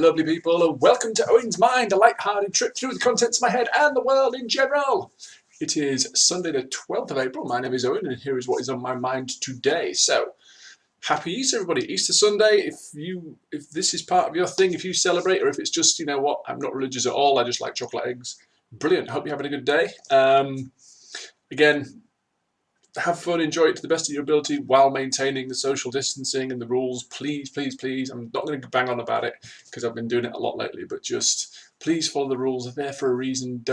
lovely people, and welcome to Owen's Mind, a light-hearted trip through the contents of my head and the world in general. It is Sunday the 12th of April. My name is Owen, and here is what is on my mind today. So, happy Easter, everybody. Easter Sunday, if this is part of your thing, if you celebrate, or if it's just, you know what, I'm not religious at all, I just like chocolate eggs. Brilliant. Hope you're having a good day. Again, have fun, enjoy it to the best of your ability while maintaining the social distancing and the rules. Please, please, please. I'm not going to bang on about it because I've been doing it a lot lately, but just please follow the rules. They're there for a reason.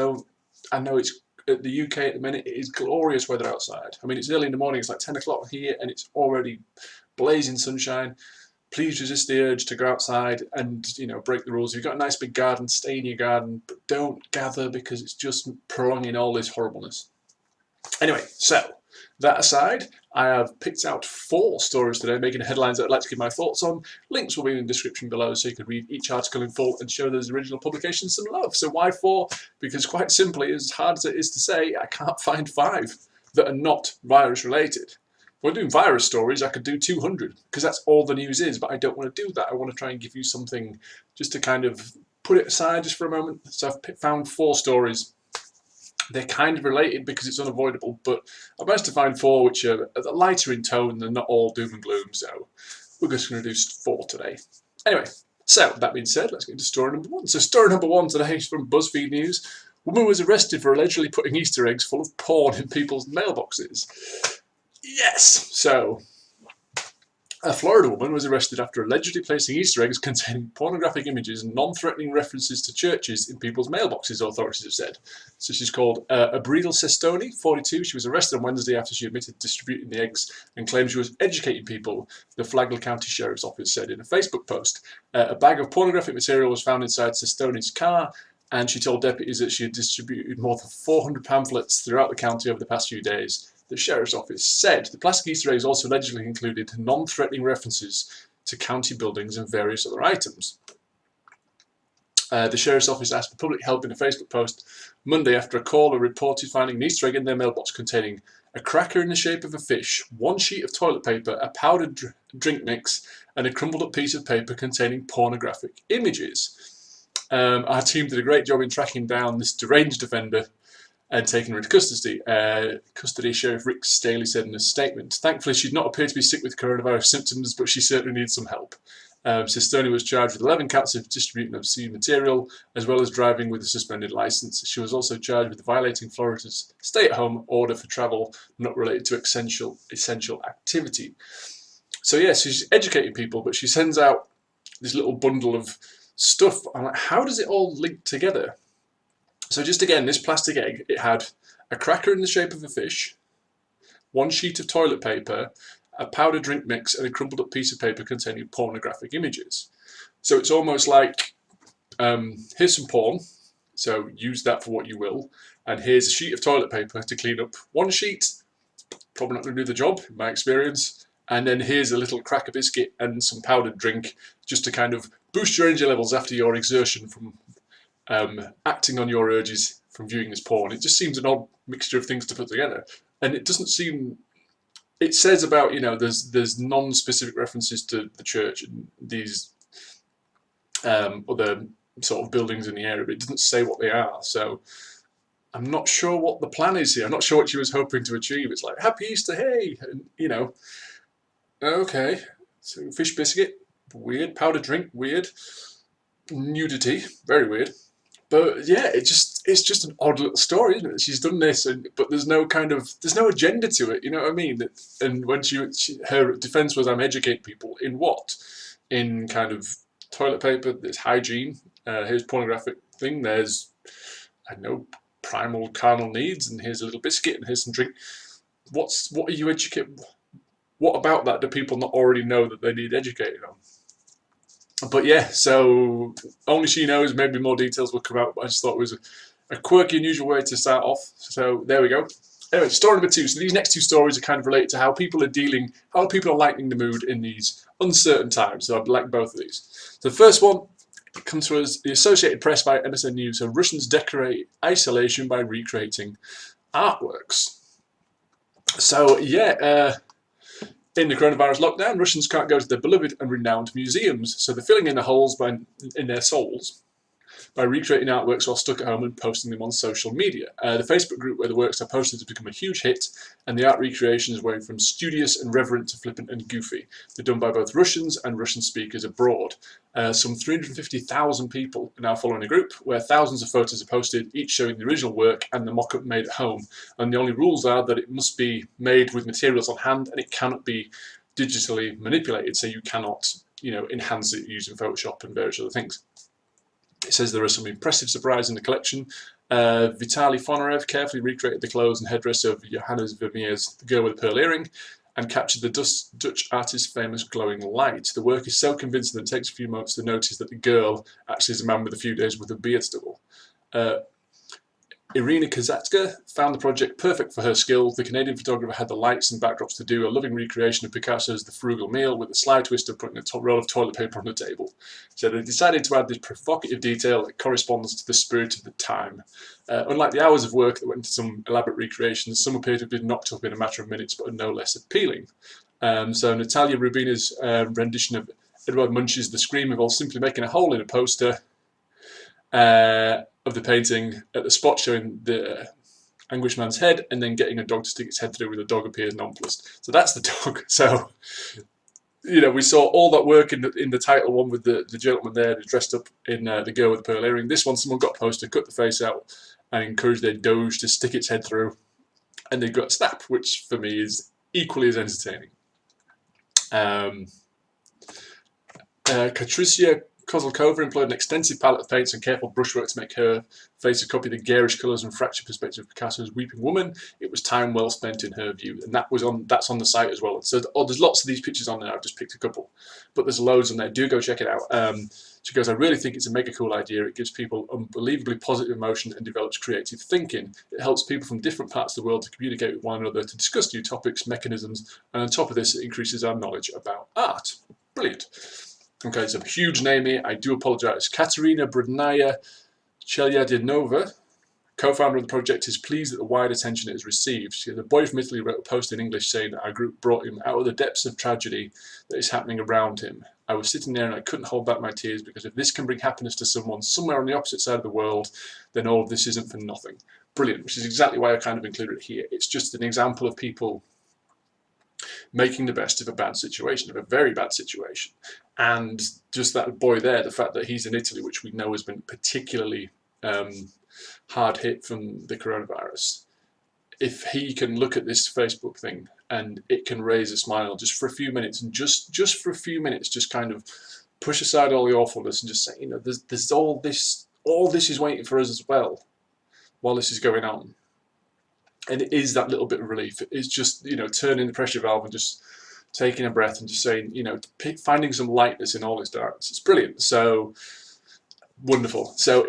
I know it's at the UK at the minute, it is glorious weather outside. I mean, it's early in the morning, it's like 10 o'clock here and it's already blazing sunshine. Please resist the urge to go outside and, break the rules. If you've got a nice big garden, stay in your garden, but don't gather because it's just prolonging all this horribleness. Anyway, so that aside, I have picked out 4 stories today making headlines that I'd like to give my thoughts on. Links will be in the description below so you can read each article in full and show those original publications some love. So why 4? Because quite simply, as hard as it is to say, I can't find 5 that are not virus related. If we're doing virus stories, I could do 200 because that's all the news is, but I don't want to do that. I want to try and give you something just to kind of put it aside just for a moment. So I've found 4 stories. They're kind of related because it's unavoidable, but I managed to find 4 which are lighter in tone and not all doom and gloom, so we're just going to do 4 today. Anyway, so that being said, let's get into story number 1. So story number 1 today is from BuzzFeed News. Woman was arrested for allegedly putting Easter eggs full of porn in people's mailboxes. Yes! So, a Florida woman was arrested after allegedly placing Easter eggs containing pornographic images and non-threatening references to churches in people's mailboxes, authorities have said. So she's called Abridal Sestoni, 42. She was arrested on Wednesday after she admitted distributing the eggs and claimed she was educating people, the Flagler County Sheriff's Office said in a Facebook post. A bag of pornographic material was found inside Sestoni's car, and she told deputies that she had distributed more than 400 pamphlets throughout the county over the past few days. The Sheriff's Office said the plastic Easter eggs also allegedly included non-threatening references to county buildings and various other items. The Sheriff's Office asked for public help in a Facebook post Monday after a caller reported finding an Easter egg in their mailbox containing a cracker in the shape of a fish, 1 sheet of toilet paper, a powdered drink mix, and a crumpled up piece of paper containing pornographic images. Our team did a great job in tracking down this deranged offender and taking her into custody. Custody Sheriff Rick Staley said in a statement. Thankfully, she did not appear to be sick with coronavirus symptoms, but she certainly needs some help. Sestoni was charged with 11 counts of distributing obscene material, as well as driving with a suspended license. She was also charged with violating Florida's stay-at-home order for travel not related to essential activity. So yes, she's educating people, but she sends out this little bundle of stuff. I'm like, how does it all link together? So just again, this plastic egg, it had a cracker in the shape of a fish, 1 sheet of toilet paper, a powdered drink mix, and a crumpled up piece of paper containing pornographic images. So it's almost like, here's some porn, so use that for what you will, and here's a sheet of toilet paper to clean up 1 sheet, probably not going to do the job, in my experience, and then here's a little cracker biscuit and some powdered drink, just to kind of boost your energy levels after your exertion from acting on your urges from viewing this porn. It just seems an odd mixture of things to put together, and it doesn't seem. It says about there's non-specific references to the church and these other sort of buildings in the area, but it doesn't say what they are. So I'm not sure what the plan is here. I'm not sure what she was hoping to achieve. It's like Happy Easter, hey, and, okay. So fish biscuit, weird. Powdered drink, weird. Nudity, very weird. But yeah, it's just an odd little story, isn't it? She's done this, but there's no agenda to it. You know what I mean? And when her defence was, I'm educating people in what? In kind of toilet paper. There's hygiene. Here's pornographic thing. There's primal carnal needs, and here's a little biscuit, and here's some drink. What are you educating? What about that do people not already know that they need educating on? But yeah, so only she knows. Maybe more details will come out, but I just thought it was a quirky, unusual way to start off. So there we go. Anyway, story number 2. So these next 2 stories are kind of related to how people are lightening the mood in these uncertain times. So I'd like both of these. So the first one comes from the Associated Press by MSN News. So Russians decorate isolation by recreating artworks. So yeah, In the coronavirus lockdown, Russians can't go to their beloved and renowned museums, so they're filling in the holes in their souls by recreating artworks while stuck at home and posting them on social media. The Facebook group where the works are posted has become a huge hit, and the art recreations went from studious and reverent to flippant and goofy. They're done by both Russians and Russian speakers abroad. Some 350,000 people are now following a group where thousands of photos are posted, each showing the original work and the mock-up made at home. And the only rules are that it must be made with materials on hand and it cannot be digitally manipulated, so you cannot, enhance it using Photoshop and various other things. It says there are some impressive surprises in the collection. Vitaly Fonarev carefully recreated the clothes and headdress of Johannes Vermeer's The Girl with the Pearl Earring and captured the Dutch artist's famous glowing light. The work is so convincing that it takes a few moments to notice that the girl actually is a man with a few days with a beard stubble. Irina Kazatka found the project perfect for her skill. The Canadian photographer had the lights and backdrops to do a loving recreation of Picasso's The Frugal Meal with a sly twist of putting a roll of toilet paper on the table. So they decided to add this provocative detail that corresponds to the spirit of the time. Unlike the hours of work that went into some elaborate recreations, some appear to have been knocked up in a matter of minutes but are no less appealing. So Natalia Rubina's rendition of Edward Munch's The Scream involves simply making a hole in a poster of the painting at the spot showing the anguished man's head and then getting a dog to stick its head through where the dog appears nonplussed. So that's the dog. So, we saw all that work in the title one with the gentleman there who's dressed up in The Girl with the Pearl Earring. This one, someone got a poster, cut the face out and encouraged their doge to stick its head through, and they got a snap, which for me is equally as entertaining. Katricia Kozlkova employed an extensive palette of paints and careful brushwork to make her face a copy of the garish colours and fractured perspective of Picasso's Weeping Woman. It was time well spent in her view, and that's on the site as well. So there's lots of these pictures on there. I've just picked a couple, but there's loads on there. Do go check it out. She goes, I really think it's a mega cool idea. It gives people unbelievably positive emotion and develops creative thinking. It helps people from different parts of the world to communicate with one another, to discuss new topics, mechanisms, and on top of this, it increases our knowledge about art. Brilliant. Okay, it's a huge name here. I do apologise. Katerina Brudnaya Chelyadinova, co-founder of the project, is pleased at the wide attention it has received. The boy from Italy wrote a post in English saying that our group brought him out of the depths of tragedy that is happening around him. I was sitting there and I couldn't hold back my tears, because if this can bring happiness to someone somewhere on the opposite side of the world, then all of this isn't for nothing. Brilliant, which is exactly why I kind of included it here. It's just an example of people making the best of a bad situation, of a very bad situation. And just that boy there, the fact that he's in Italy, which we know has been particularly hard hit from the coronavirus, if he can look at this Facebook thing and it can raise a smile just for a few minutes, and just for a few minutes, just kind of push aside all the awfulness and just say, there's all this is waiting for us as well while this is going on. And it is that little bit of relief. It's just, turning the pressure valve and just taking a breath and just saying, finding some lightness in all this darkness. It's brilliant. So wonderful. So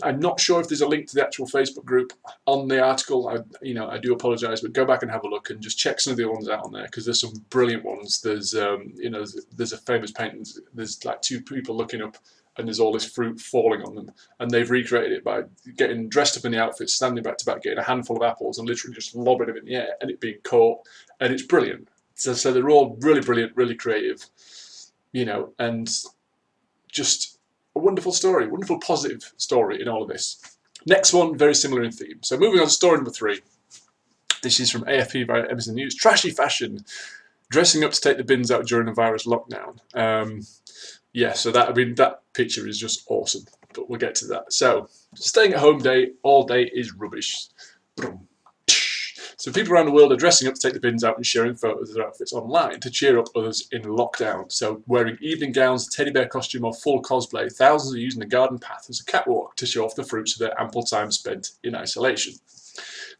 I'm not sure if there's a link to the actual Facebook group on the article. I do apologise, but go back and have a look and just check some of the ones out on there, because there's some brilliant ones. There's there's a famous painting. There's like two people looking up, and there's all this fruit falling on them, and they've recreated it by getting dressed up in the outfits, standing back to back, getting a handful of apples and literally just lobbing them in the air and it being caught, and it's brilliant. So they're all really brilliant, really creative, and just a wonderful story, wonderful positive story in all of this. Next one, very similar in theme. So moving on to story number 3. This is from AFP via Emerson News. Trashy fashion, dressing up to take the bins out during a virus lockdown. Yeah, so that picture is just awesome, but we'll get to that. So, staying at home day all day is rubbish. So people around the world are dressing up to take the bins out and sharing photos of their outfits online to cheer up others in lockdown. So wearing evening gowns, a teddy bear costume or full cosplay, thousands are using the garden path as a catwalk to show off the fruits of their ample time spent in isolation.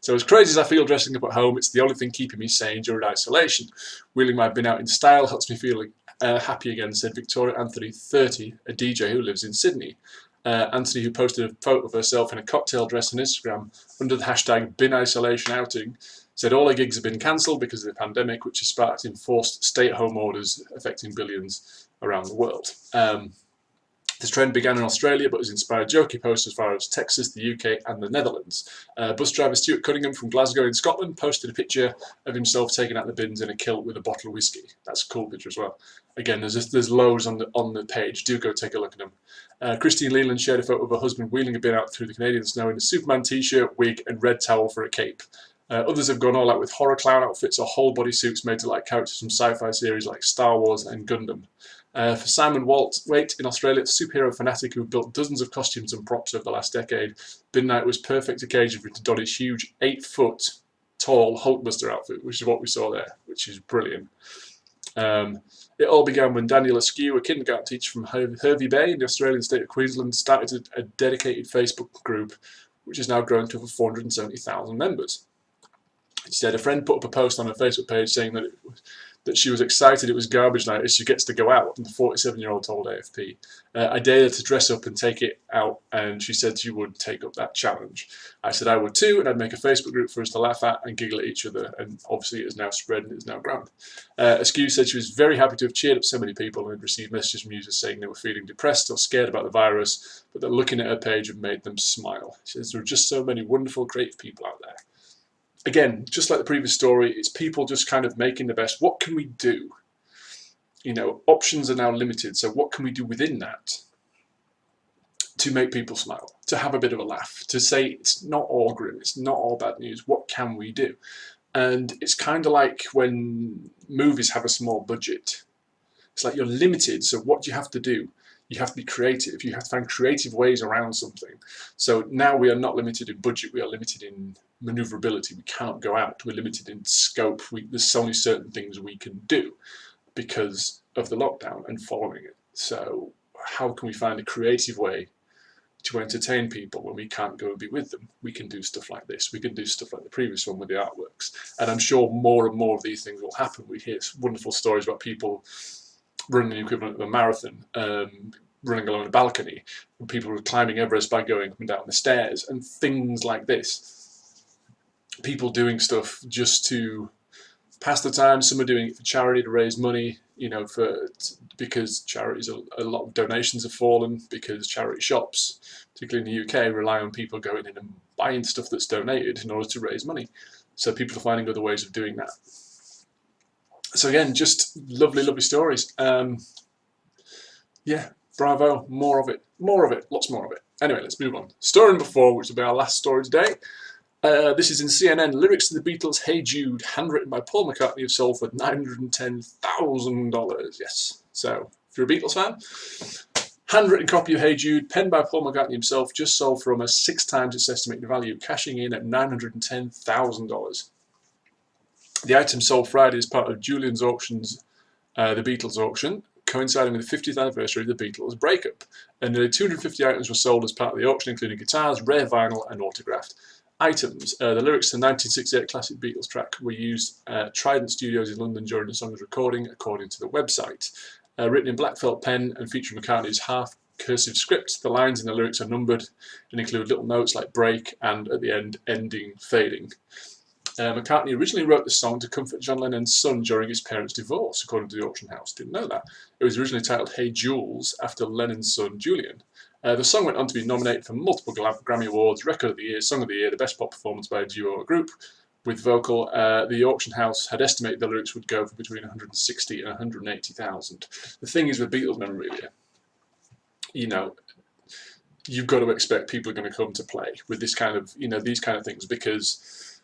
So as crazy as I feel dressing up at home, it's the only thing keeping me sane during isolation. Wheeling my bin out in style helps me feel happy again, said Victoria Anthony, 30, a DJ who lives in Sydney. Anthony, who posted a photo of herself in a cocktail dress on Instagram under the hashtag bin isolation outing, said all her gigs have been cancelled because of the pandemic, which has sparked enforced stay-at-home orders affecting billions around the world. This trend began in Australia but has inspired jokey posts as far as Texas, the UK and the Netherlands. Bus driver Stuart Cunningham from Glasgow in Scotland posted a picture of himself taking out the bins in a kilt with a bottle of whiskey. That's a cool picture as well. Again, there's loads on the page. Do go take a look at them. Christine Leland shared a photo of her husband wheeling a bin out through the Canadian snow in a Superman t-shirt, wig and red towel for a cape. Others have gone all out with horror clown outfits or whole body suits made to like characters from sci-fi series like Star Wars and Gundam. For Simon Waite in Australia, superhero fanatic who built dozens of costumes and props over the last decade, Bin Night was perfect occasion for him to don his huge 8-foot tall Hulkbuster outfit, which is what we saw there, which is brilliant. It all began when Daniel Askew, a kindergarten teacher from Hervey Bay in the Australian state of Queensland, started a dedicated Facebook group, which has now grown to over 470,000 members. Instead, a friend put up a post on her Facebook page saying that she was excited it was garbage night as she gets to go out, and the 47-year-old told AFP. I dared her to dress up and take it out, and she said she would take up that challenge. I said I would too, and I'd make a Facebook group for us to laugh at and giggle at each other, and obviously it has now spread and it is now grand. Askew said she was very happy to have cheered up so many people and had received messages from users saying they were feeling depressed or scared about the virus, but that looking at her page had made them smile. She says there are just so many wonderful, creative people out there. Again, just like the previous story, it's people just kind of making the best. What can we do? You know, options are now limited, so what can we do within that to make people smile, to have a bit of a laugh, to say it's not all grim, it's not all bad news, what can we do? And it's kind of like when movies have a small budget. It's like you're limited, so what do you have to do? You have to be creative. You have to find creative ways around something. So now we are not limited in budget, we are limited in maneuverability. We can't go out, we're limited in scope. There's only certain things we can do because of the lockdown and following it. So how can we find a creative way to entertain people when we can't go and be with them? We can do stuff like this. We can do stuff like the previous one with the artworks. And I'm sure more and more of these things will happen. We hear wonderful stories about people running the equivalent of a marathon, running along a balcony, and people were climbing Everest by going up and down the stairs, and things like this. People doing stuff just to pass the time. Some are doing it for charity to raise money, you know, because charities, a lot of donations have fallen because charity shops, particularly in the UK, rely on people going in and buying stuff that's donated in order to raise money. So people are finding other ways of doing that. So again, just lovely, lovely stories. Yeah, bravo, more of it, lots more of it. Anyway, let's move on. Story number 4, which will be our last story today. This is in CNN. Lyrics to the Beatles' Hey Jude, handwritten by Paul McCartney, have sold for $910,000. Yes. So, if you're a Beatles fan, handwritten copy of Hey Jude, penned by Paul McCartney himself, just sold for almost 6 times its estimated value, cashing in at $910,000. The item sold Friday as part of Julian's Auctions, the Beatles auction, coinciding with the 50th anniversary of the Beatles' breakup. And nearly 250 items were sold as part of the auction, including guitars, rare vinyl, and autographed items. The lyrics to the 1968 classic Beatles track were used at Trident Studios in London during the song's recording, according to the website. Written in black felt pen and featuring McCartney's half-cursive script, the lines in the lyrics are numbered and include little notes like break and, at the end, ending, fading. McCartney originally wrote the song to comfort John Lennon's son during his parents' divorce, according to the auction house. Didn't know that. It was originally titled Hey Jules, after Lennon's son Julian. The song went on to be nominated for multiple Grammy Awards, Record of the Year, Song of the Year, the best pop performance by a duo or group with vocal. The auction house had estimated the lyrics would go for between 160 and 180,000. The thing is with Beatles memorabilia, you know, you've got to expect people are going to come to play with this kind of, you know, these kind of things, because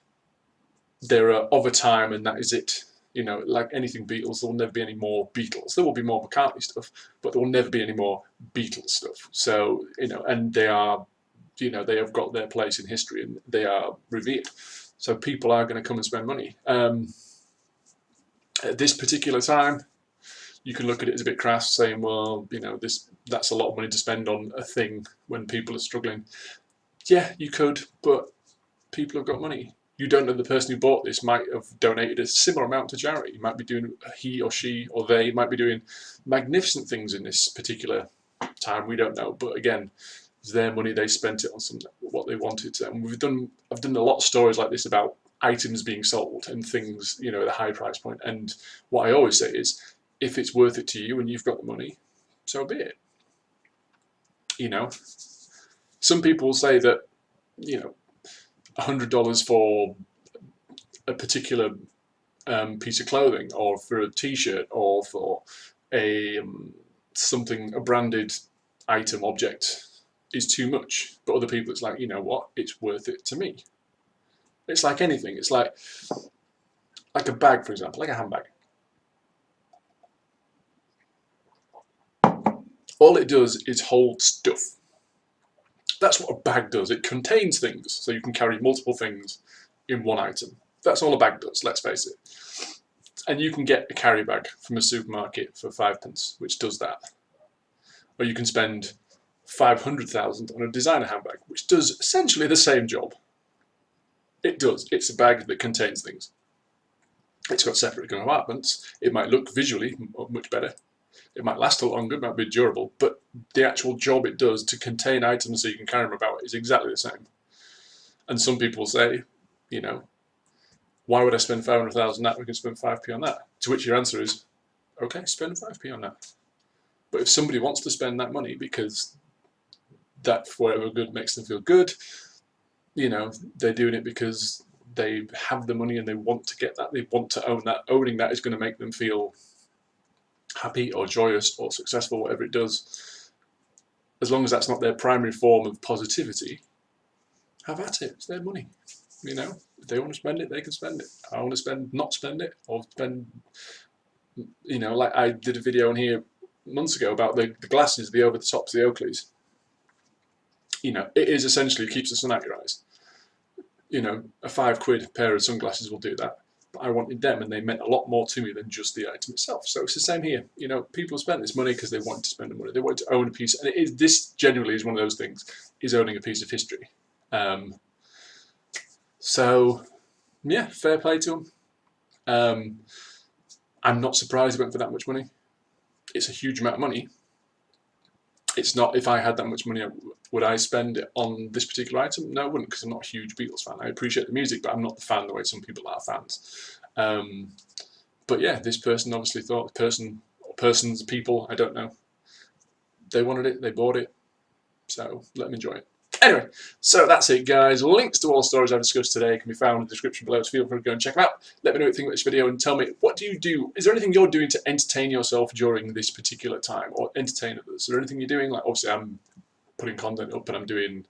they're of a time and that is it. You know, like anything Beatles, there will never be any more Beatles. There will be more McCartney stuff, but there will never be any more Beatles stuff. So, you know, and they are, you know, they have got their place in history and they are revered. So people are going to come and spend money. At this particular time, you can look at it as a bit crass, saying, well, you know, that's a lot of money to spend on a thing when people are struggling. Yeah, you could, but people have got money. You don't know the person who bought this might have donated a similar amount to charity. He might be doing, he or she or they might be doing magnificent things in this particular time. We don't know, but again, it's their money. They spent it on what they wanted. And I've done a lot of stories like this about items being sold and things, you know, at a high price point. And what I always say is, if it's worth it to you and you've got the money, so be it. You know, some people say that, you know, $100 for a particular piece of clothing, or for a T-shirt, or for a a branded item, object, is too much. But other people, it's like, you know what, it's worth it to me. It's like anything. It's like a bag, for example, like a handbag. All it does is hold stuff. That's what a bag does. It contains things, so you can carry multiple things in one item. That's all a bag does, let's face it. And you can get a carry bag from a supermarket for 5p, which does that. Or you can spend 500,000 on a designer handbag, which does essentially the same job. It does. It's a bag that contains things. It's got separate compartments. It might look visually much better. It might last a lot longer, it might be durable, but the actual job it does to contain items so you can carry them about is exactly the same. And some people say, you know, why would I spend 500,000 on that? We can spend 5p on that. To which your answer is, okay, spend 5p on that. But if somebody wants to spend that money because that, for whatever good, makes them feel good, you know, they're doing it because they have the money and they want to get that, they want to own that. Owning that is going to make them feel happy or joyous or successful, whatever it does. As long as that's not their primary form of positivity, have at it. It's their money. You know, if they want to spend it, they can spend it. I want to not spend it, or spend, you know, like I did a video on here months ago about the glasses, the over the tops, the Oakleys. You know, it is essentially keeps the sun out your eyes. You know, a £5 pair of sunglasses will do that. But I wanted them, and they meant a lot more to me than just the item itself. So it's the same here. You know, people spend this money because they want to spend the money. They want to own a piece, and this generally is one of those things, is owning a piece of history. So, yeah, fair play to them. I'm not surprised he went for that much money. It's a huge amount of money. It's not, if I had that much money, would I spend it on this particular item? No, I wouldn't, because I'm not a huge Beatles fan. I appreciate the music, but I'm not the fan the way some people are fans. But yeah, this person obviously thought, people, I don't know. They wanted it, they bought it, so let them enjoy it. Anyway, so that's it, guys. Links to all the stories I've discussed today can be found in the description below, so feel free to go and check them out. Let me know what you think about this video, and tell me, what do you do? Is there anything you're doing to entertain yourself during this particular time, or entertain others? Is there anything you're doing? Like, obviously, I'm putting content up and I'm doing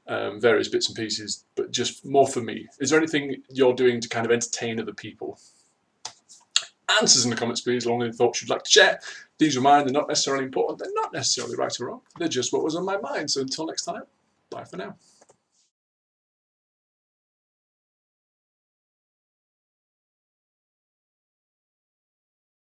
various bits and pieces, but just more for me. Is there anything you're doing to kind of entertain other people? Answers in the comments, please, along with thoughts you'd like to share. These are mine. They're not necessarily important. They're not necessarily right or wrong. They're just what was on my mind. So until next time, bye for now.